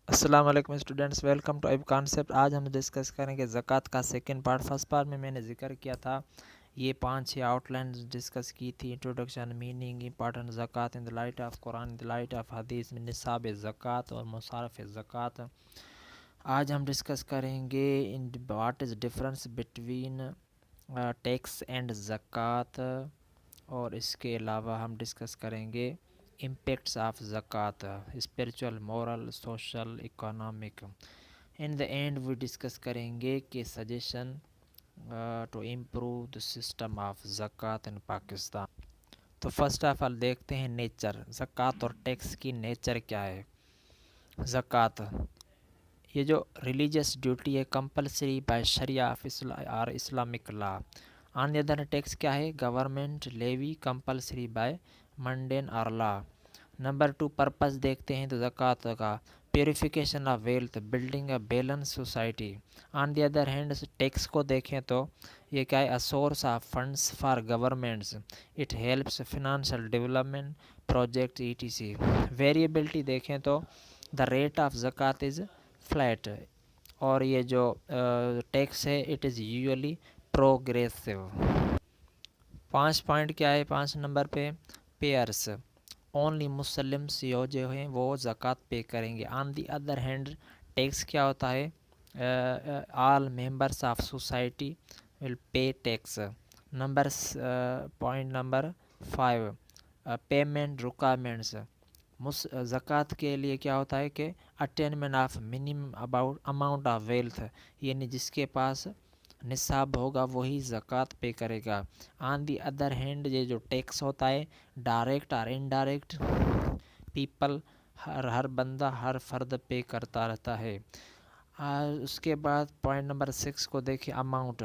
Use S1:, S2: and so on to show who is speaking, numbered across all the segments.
S1: السلام علیکم students, welcome to ایب کانسیپٹ۔ آج ہم ڈسکس کریں گے زکوٰۃ کا سیکنڈ پارٹ۔ فرسٹ پارٹ میں نے ذکر کیا تھا، یہ 5-6 آؤٹ لائنز ڈسکس کی تھی: انٹروڈکشن، میننگ، امپارٹنٹ زکوٰۃ in the light of Quran, in the light of حدیث، نصاب زکوٰۃ اور مصارف زکوٰۃ۔ آج ہم ڈسکس کریں گے what is difference between tax and زکوٰۃ، اور اس کے علاوہ ہم ڈسکس کریں گے impacts of zakat, spiritual, moral, social, economic. In the end we discuss کریں گے کہ suggestion to improve the system of zakat in Pakistan. تو فرسٹ آف آل دیکھتے ہیں نیچر، زکوٰۃ اور ٹیکس کی نیچر کیا ہے۔ زکوٰۃ یہ جو ریلیجیس ڈیوٹی ہے، کمپلسری بائی شریعہ آف اور Islamic law. On the other tax کیا ہے؟ Government levy compulsory by mundane اور لا۔ نمبر 2 پرپز دیکھتے ہیں تو زکوٰۃ کا purification of wealth, building a balance society. On the other hand tax کو دیکھیں تو یہ کیا ہے؟ A source of funds for governments, it helps financial development project ETC۔ Variability دیکھیں تو دا ریٹ آف زکوٰۃ از فلیٹ، اور یہ جو ٹیکس ہے it is usually progressive. 5 point کیا ہے 5 نمبر پہ؟ پیئرس، اونلی مسلمس جو ہیں وہ زکوٰۃ پے کریں گے۔ On the other hand tax کیا ہوتا ہے؟ All members of society will pay tax. Point number 5 payment requirements, زکوٰۃ کے لیے کیا ہوتا ہے کہ attainment of minimum amount of wealth, یعنی جس کے پاس نصاب ہوگا وہی زکوٰۃ پے کرے گا۔ آن دی ادر ہینڈ یہ جو ٹیکس ہوتا ہے ڈائریکٹ اور انڈائریکٹ پیپل، ہر بندہ ہر فرد پے کرتا رہتا ہے۔ اس کے بعد پوائنٹ نمبر 6 کو دیکھیں، amount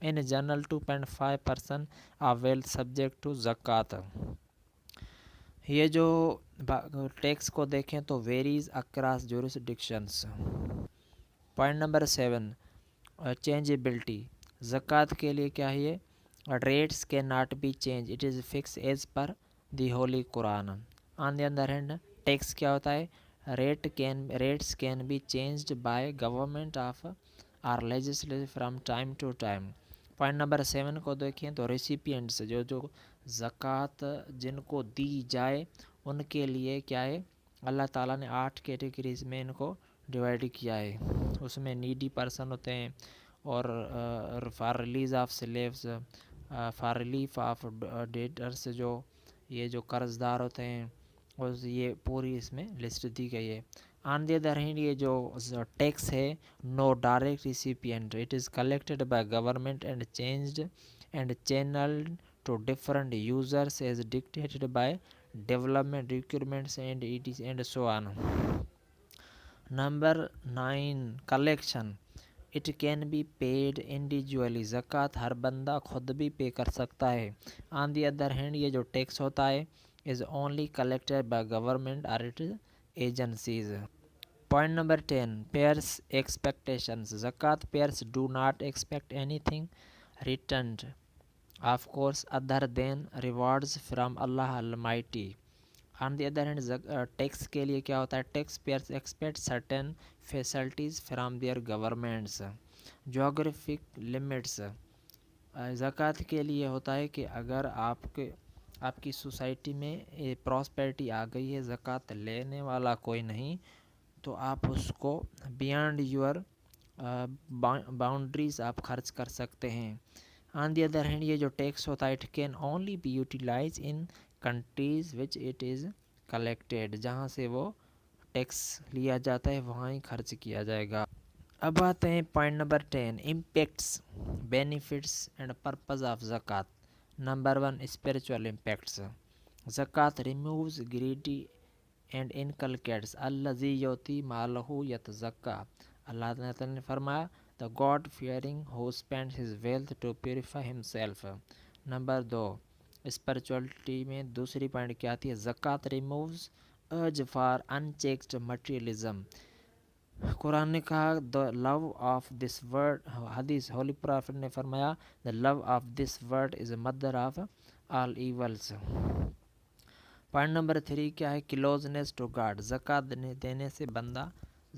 S1: in general 2.5% of wealth subject to زکوٰۃ۔ یہ جو ٹیکس کو دیکھیں تو varies across jurisdictions. Point number 7 changeability, زکوٰۃ کے لیے کیا ہے؟ ریٹس کے not be change, it is fix as per the holy Quran. On the other hand tax کیا ہوتا ہے؟ Rates can be changed by government of اور legislature from time to time. Point number 7 کو دیکھیں تو recipients, جو زکوٰۃ جن کو دی جائے ان کے لیے کیا ہے؟ اللہ تعالیٰ نے 8 کیٹیگریز میں ان کو ڈیوائڈ کیا ہے۔ اس میں نیڈی پرسن ہوتے ہیں، اور for release of sleeves, for relief of debtors, یہ جو قرض دار ہوتے ہیں، اور یہ پوری اس میں لسٹ دی گئی ہے۔ آن دی ادر ہینڈ یہ جو ٹیکس ہے no direct recipient, it is collected by government and changed and channelled to different users as dictated by development requirements and ETC and so on. Number 9 collection, it can be paid individually, زکوٰۃ ہر بندہ خود بھی پے کر سکتا ہے۔ آن the other hand یہ جو ٹیکس ہوتا ہے is only collected by government اور it agencies. Point number 10 payers expectations, زکوٰۃ payers do not expect anything returned of course other than rewards from Allah almighty. On the other hand tax کے لیے کیا ہوتا ہے؟ Tax payers expect certain facilities from their governments. Geographic limits, زکوٰۃ کے لیے ہوتا ہے کہ اگر آپ کی سوسائٹی میں پراسپیرٹی آ گئی ہے، زکوٰۃ لینے والا کوئی نہیں، تو آپ اس کو بیانڈ یور باؤنڈریز آپ خرچ کر سکتے ہیں۔ آن دی ادر ہینڈ یہ جو ٹیکس ہوتا ہے it can only be utilize in countries which it is collected, جہاں سے وہ ٹیکس لیا جاتا ہے وہاں ہی خرچ کیا جائے گا۔ اب آتے ہیں point number 10 impacts, benefits and purpose of زکوٰۃ۔ نمبر 1 اسپریچول امپیکٹس، زکوٰۃ ریمووز گریڈی اینڈ انکلکیٹس الذی یؤتی مالہ یتزکیٰ۔ اللہ تعالیٰ نے فرمایا the God fearing who spends his wealth to purify himself۔ Number 2 spirituality میں دوسری پوائنٹ کیا آتی ہے؟ زکوٰۃ ریمووز urge فار unchecked materialism۔ قرآن نے کہا the love of this world، حدیث ہولی پرافٹ نے فرمایا the love of this world is a mother of all evils۔ Point number 3 کیا ہے؟ کلوزنس ٹو گاڈ، زکوٰۃ دینے سے بندہ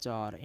S1: 4,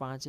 S1: 5,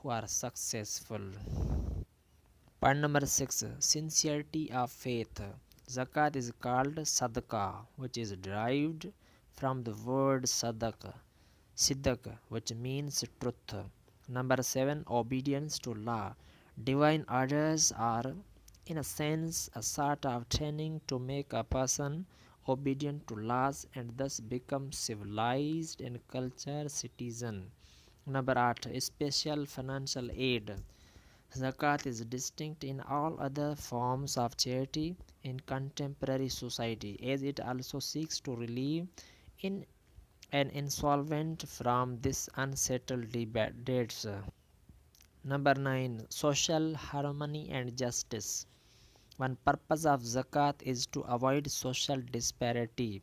S1: who are successful. Point number 6, sincerity of faith. Zakat is called sadaqah, which is derived from the word sidq, which means truth. Number 7, obedience to law. Divine orders are, in a sense, a sort of training to make a person obedient to laws and thus become civilized and cultured citizen. Number 8, special financial aid. Zakat is distinct in all other forms of charity in contemporary society, as it also seeks to relieve in an insolvent from this unsettled debts. Number 9, social harmony and justice. One purpose of zakat is to avoid social disparity.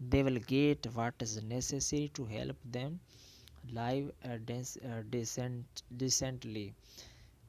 S1: they will get what is necessary to help them live decently.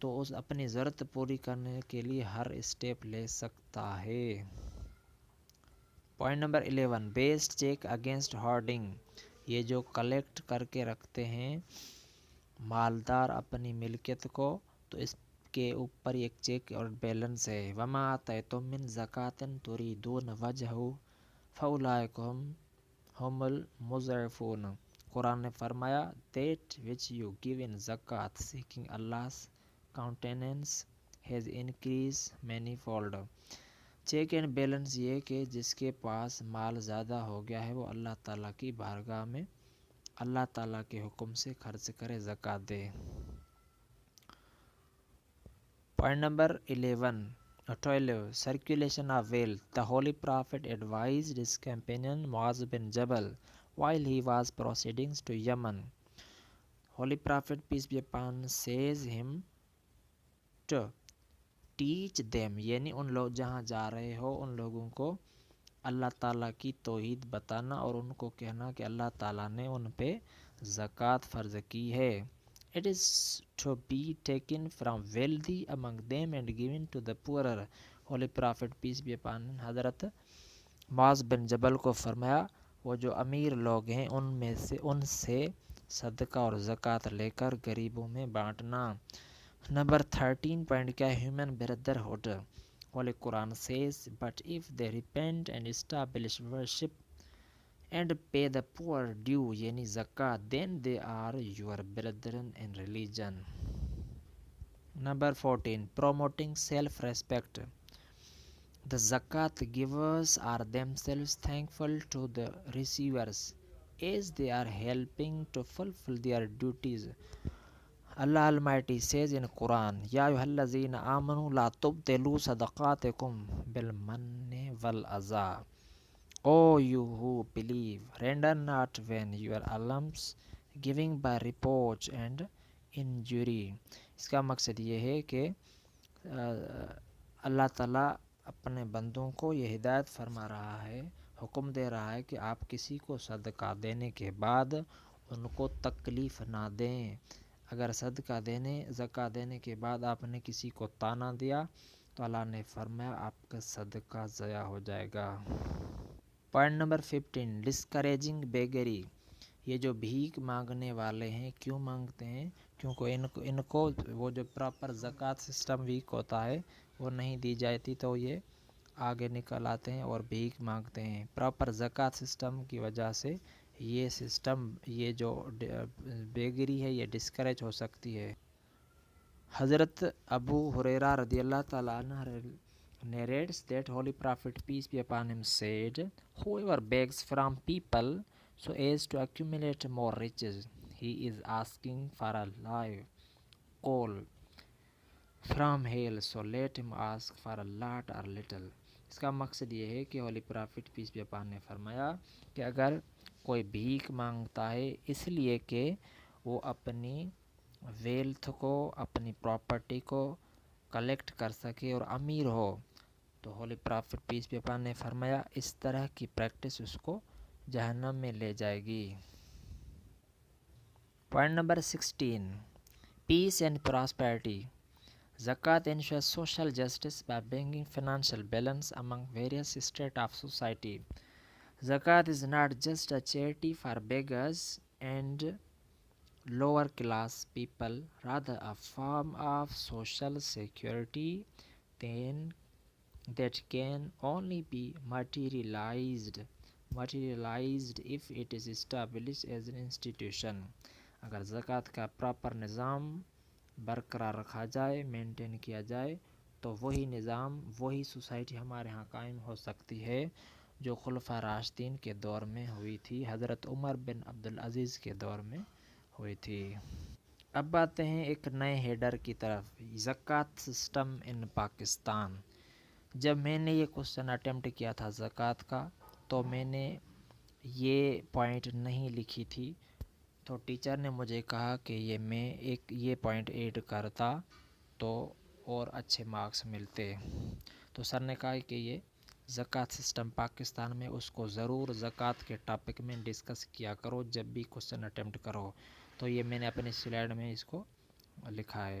S1: تو اس اپنی ضرورت پوری کرنے کے لیے ہر step لے سکتا ہے۔ Point number 11 based check against hoarding, یہ جو کلیکٹ کر کے رکھتے ہیں مالدار اپنی ملکیت کو، تو اس کے اوپر ایک چیک اور بیلنس ہے۔ وما آتیتم من زکاۃ تریدون وجہہ فاولئک ہم المضعفون، قرآن نے فرمایا that which you give in zakat seeking Allah's countenance has increased manifold۔ Check and balance یہ کہ جس کے پاس مال زیادہ ہو گیا ہے وہ اللہ تعالیٰ کی بارگاہ میں اللہ تعالیٰ کے حکم سے خرچ کرے، زکوٰۃ دے۔ Point number 12 circulation of wealth, the holy prophet advised his companion Muadh bin Jabal while he was proceeding to Yemen. Holy Prophet peace be upon says him to teach them، یعنی ان لوگ جہاں جا رہے ہو ان لوگوں کو اللہ تعالیٰ کی توحید بتانا اور ان کو کہنا کہ اللہ تعالیٰ نے ان پہ زکوٰۃ فرض کی ہے۔ It is to be taken from wealthy among them and given to the poorer۔ Holy Prophet peace be upon حضرت معاذ بن جبل کو فرمایا وہ جو امیر لوگ ہیں ان سے صدقہ اور زکوٰۃ لے کر غریبوں میں بانٹنا۔ نمبر 13 پوائنٹ کیا ہے؟ Human brotherhood. ہولی قرآن says but if they repent and establish worship and pay the poor due یعنی زکوٰۃ then they are your brethren in religion۔ Number 14 promoting self respect، the zakat givers are themselves thankful to the receivers as they are helping to fulfill their duties۔ Allah Almighty says in Quran, Ya ayyuhallazina amanu la tubtilu sadaqatikum bil manni wal adha। O you who believe, render not when your alms giving by reproach and injury۔ اس کا مقصد یہ ہے کہ اللہ تعالیٰ اپنے بندوں کو یہ ہدایت فرما رہا ہے، حکم دے رہا ہے کہ آپ کسی کو صدقہ دینے کے بعد ان کو تکلیف نہ دیں۔ اگر صدقہ زکوٰۃ دینے کے بعد آپ نے کسی کو طعنہ دیا تو اللہ نے فرمایا آپ کا صدقہ ضائع ہو جائے گا۔ پوائنٹ نمبر 15 ڈسکریجنگ بیگری، یہ جو بھیک مانگنے والے ہیں کیوں مانگتے ہیں؟ کیونکہ ان کو وہ جو پراپر زکوٰۃ سسٹم ویک ہوتا ہے وہ نہیں دی جاتی تو یہ آگے نکل آتے ہیں اور بھیک مانگتے ہیں۔ پراپر زکوٰۃ سسٹم کی وجہ سے یہ سسٹم یہ جو بیگری ہے یہ ڈسکریج ہو سکتی ہے۔ حضرت ابو ہریرہ رضی اللہ تعالیٰ عنہ narrates that Holy Prophet peace be upon him said, whoever begs from people so as to accumulate more riches, he is asking for a live coal from hell, so let him ask for a lot or little۔ اس کا مقصد یہ ہے کہ holy prophet peace be upon نے فرمایا کہ اگر کوئی بھیک مانگتا ہے اس لیے کہ وہ اپنی ویلتھ کو اپنی پراپرٹی کو کلیکٹ کر سکے اور امیر ہو تو holy prophet peace be upon نے فرمایا اس طرح کی پریکٹس اس کو جہنم میں لے جائے گی۔ Point number 16 piece and prosperity, زکوٰۃ ensures social justice by bringing financial balance among various strates of society۔ Zakat is not just a charity for beggars and lower class people, rather a form of social security that can only be materialized if it is established as an institution۔ اگر زکوٰۃ کا proper نظام برقرار رکھا جائے، maintain کیا جائے تو وہی نظام وہی سوسائٹی ہمارے ہاں قائم ہو سکتی ہے جو خلفاء راشدین کے دور میں ہوئی تھی، حضرت عمر بن عبدالعزیز کے دور میں ہوئی تھی۔ اب آتے ہیں ایک نئے ہیڈر کی طرف، زکوٰۃ سسٹم ان پاکستان۔ جب میں نے یہ کوسچن اٹیمپٹ کیا تھا زکوٰۃ کا تو میں نے یہ پوائنٹ نہیں لکھی تھی، تو ٹیچر نے مجھے کہا کہ یہ پوائنٹ ایڈ کرتا تو اور اچھے مارکس ملتے، تو سر نے کہا کہ یہ زکوٰۃ سسٹم پاکستان میں اس کو ضرور زکوٰۃ کے ٹاپک میں ڈسکس کیا کرو جب بھی کوسچن اٹیمپٹ کرو، تو یہ میں نے اپنی سلائیڈ میں اس کو لکھا ہے۔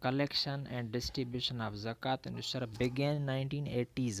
S1: collection and distribution of zakat and ushr began 1980s।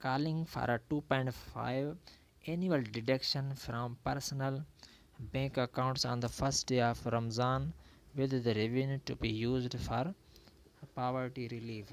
S1: calling for a 2.5 annual deduction from personal bank accounts on the first day of Ramzan with the revenue to be used for poverty relief।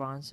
S1: 5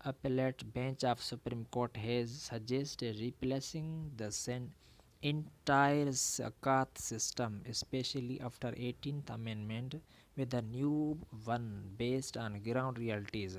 S1: appellate bench of Supreme Court has suggested replacing the entire zakat system, especially after 18th Amendment, with a new one based on ground realities।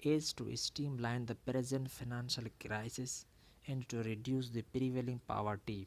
S1: is to streamline the present financial crisis and to reduce the prevailing poverty।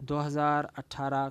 S1: 2018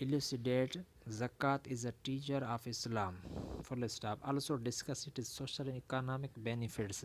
S1: elucidate zakat is a teacher of Islam full stop, also discuss its social and economic benefits।